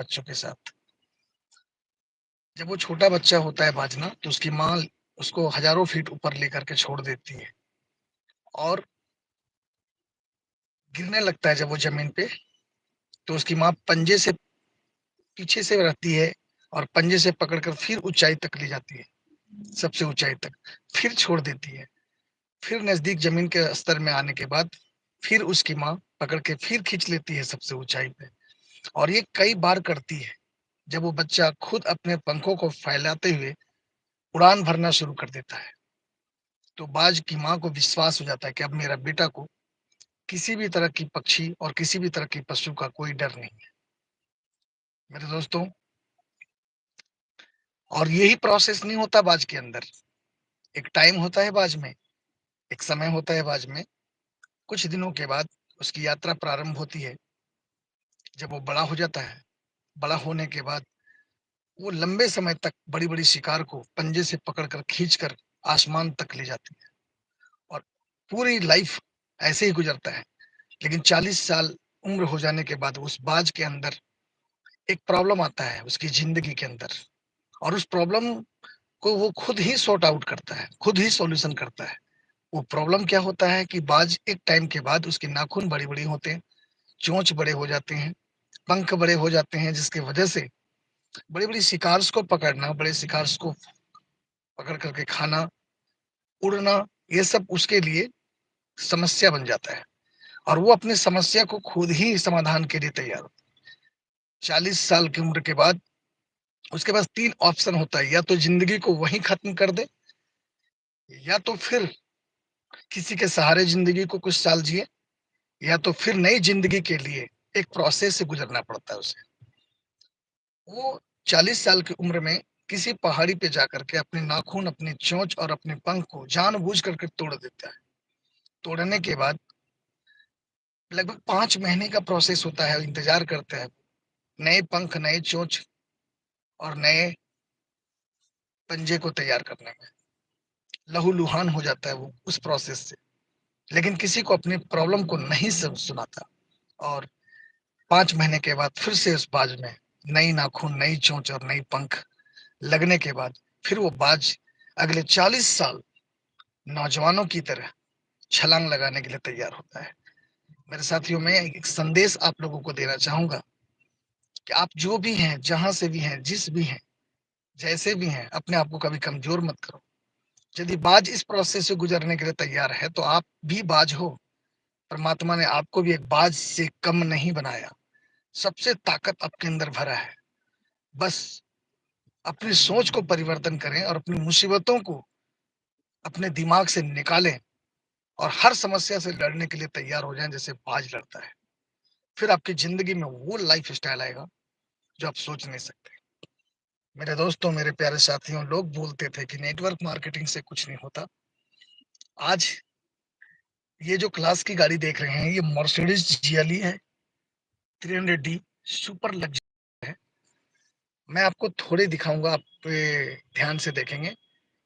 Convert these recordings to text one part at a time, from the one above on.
बच्चों के साथ। जब वो छोटा बच्चा होता है बाजना, तो उसकी माँ उसको हज़ारों फीट ऊपर लेकर के छोड़ देती है और गिरने लगता है जब वो ज़मीन पे, तो उसकी माँ पंजे से पीछे से रहती है और पंजे से पकड़कर फिर ऊँचाई तक ले जाती है, सबसे ऊँचाई तक, फिर छोड़ देती है। फिर नज़दीक ज़मीन के स्तर में आने के बाद, फिर उसकी माँ पकड़ के फिर खींच लेती है सबसे ऊँचाई पे और ये कई बार करती है। जब वो बच्चा खुद अपने पंखों को फैलाते हुए उड़ान भरना शुरू कर देता है, तो बाज की माँ को विश्वास हो जाता है कि अब मेरा बेटा को किसी भी तरह की पक्षी और किसी भी तरह की पशु का कोई डर नहीं है। मेरे दोस्तों, और यही प्रोसेस नहीं होता बाज के अंदर। एक टाइम होता है बाज में, एक समय होता है बाज में। कुछ दिनों के बाद उसकी यात्रा प्रारंभ होती है। जब वो बड़ा हो जाता है, बड़ा होने के बाद वो लंबे समय तक बड़ी-बड़ी शिकार को पंजे से पकड़कर खींचकर आसमान तक ले जाती है और पूरी लाइफ ऐसे ही गुजरता है। लेकिन 40 साल उम्र हो जाने के बाद उस बाज के अंदर एक प्रॉब्लम आता है उसकी ज़िंदगी के अंदर और उस प्रॉब्लम को वो खुद ही सॉर्ट आउट करता है, खुद ही सॉल्यूशन करता है। वो प्रॉब्लम क्या होता है कि बाज एक टाइम के बाद उसके नाखून बड़े-बड़े होते हैं, चोंच बड़े हो जाते हैं, पंख बड़े हो जाते हैं, जिसकी वजह से बड़ी-बड़ी शिकार्स को पकड़ना, बड़े शिकार्स को पकड़ करके खाना, उड़ना, ये सब उसके लिए समस्या बन जाता है और वो अपनी समस्या को खुद ही समाधान के लिए तैयार होता है। 40 साल की उम्र के बाद उसके पास 3 ऑप्शन होता है, या तो ज़िंदगी को वहीं खत्म कर दे, या तो फिर किसी के सहारे ज़िंदगी को कुछ साल जिए, या तो फिर नई ज़िंदगी के लिए एक प्रोसेस से गुज़रना पड़ता है उसे। वो 40 साल की उम्र में किसी पहाड़ी पे जाकर के अपने नाखून, अपनी चोंच और अपने पंख को जानबूझ करके तोड़ देता है। तोड़ने के बाद लगभग 5 महीने का प्रोसेस होता है, इंतज़ार करता है। नए पंख, नए चोंच और नए पंजे को तैयार करने में। लहूलुहान हो जाता है वो उस प्रोसेस से, लेकिन किसी को अपनी प्रॉब्लम को नहीं सुनाता और 5 महीने के बाद फिर से उस बाज में नई नाखून, नई चोंच और नई पंख लगने के बाद फिर वो बाज अगले 40 साल नौजवानों की तरह छलांग लगाने के लिए तैयार होता है। मेरे साथियों, मैं एक संदेश आप लोगों को देना चाहूँगा कि आप जो भी हैं, जहाँ से भी हैं, जिस भी हैं, जैसे भी हैं, अपने आप को कभी कमज़ोर मत करो। यदि बाज इस प्रोसेस से गुज़रने के लिए तैयार है, तो आप भी बाज हो। परमात्मा ने आपको भी एक बाज से कम नहीं बनाया। सबसे ताकत आपके अंदर भरा है। बस अपनी सोच को परिवर्तन करें और अपनी मुसीबतों को अपने दिमाग से निकालें और हर समस्या से लड़ने के लिए तैयार हो जाएँ जैसे बाज लड़ता है। फिर आपकी ज़िंदगी में वो लाइफ़स्टाइल आएगा जो आप सोच नहीं सकते। मेरे दोस्तों, मेरे प्यारे साथियों, लोग बोलते थे कि नेटवर्क मार्केटिंग से कुछ नहीं होता। आज ये जो क्लास की गाड़ी देख रहे हैं, ये मर्सिडीज़ GLE है, 300D सुपर लग्ज़री है। मैं आपको थोड़े दिखाऊँगा, आप ध्यान से देखेंगे।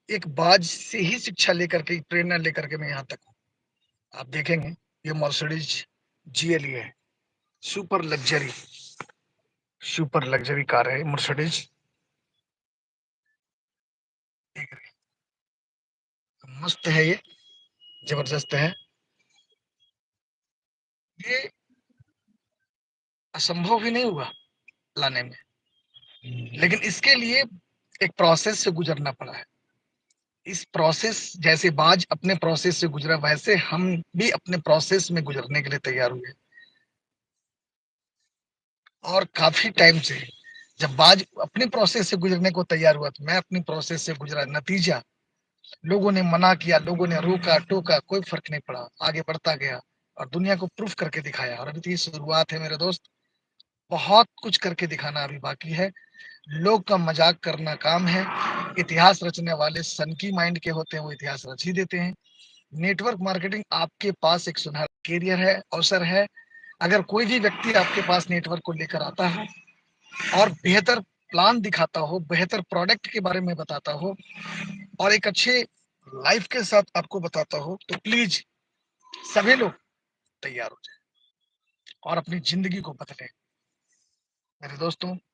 एक बाज से ही शिक्षा लेकर के, प्रेरणा लेकर के मैं यहाँ तक हूँ। आप देखेंगे, ये मर्सिडीज़ GLE है, सुपर लग्ज़री कार है मर्सिडीज़। देख रहे हैं, मस्त है ये, ज़बरदस्त है। ये असंभव भी नहीं हुआ लाने में, लेकिन इसके लिए एक प्रोसेस से गुज़रना पड़ा है। इस प्रोसेस, जैसे बाज अपने प्रोसेस से गुज़रा, वैसे हम भी अपने प्रोसेस में गुज़रने के लिए तैयार हुए। और काफ़ी टाइम से जब बाज अपने प्रोसेस से गुज़रने को तैयार हुआ, तो मैं अपनी प्रोसेस से गुज़रा। नतीजा, लोगों ने मना किया, लोगों ने रोका-टोका, कोई फ़र्क नहीं पड़ा। आगे बढ़ता गया और दुनिया को प्रूफ़ करके दिखाया और अभी तो ये शुरुआत है मेरे दोस्त। बहुत कुछ करके दिखाना अभी बाकी है। लोग का मज़ाक करना काम है। इतिहास रचने वाले सनकी माइंड के होते हैं, वो इतिहास रच ही देते हैं। नेटवर्क मार्केटिंग आपके पास एक सुनहरा करियर है, अवसर है। अगर कोई भी व्यक्ति आपके पास नेटवर्क को लेकर आता है और बेहतर प्लान दिखाता हो, बेहतर प्रोडक्ट के बारे में बताता हो और एक अच्छे लाइफ के साथ आपको बताता हो, तो प्लीज़ सभी लोग तैयार हो जाएँ और अपनी ज़िंदगी को बदलें। मेरे दोस्तों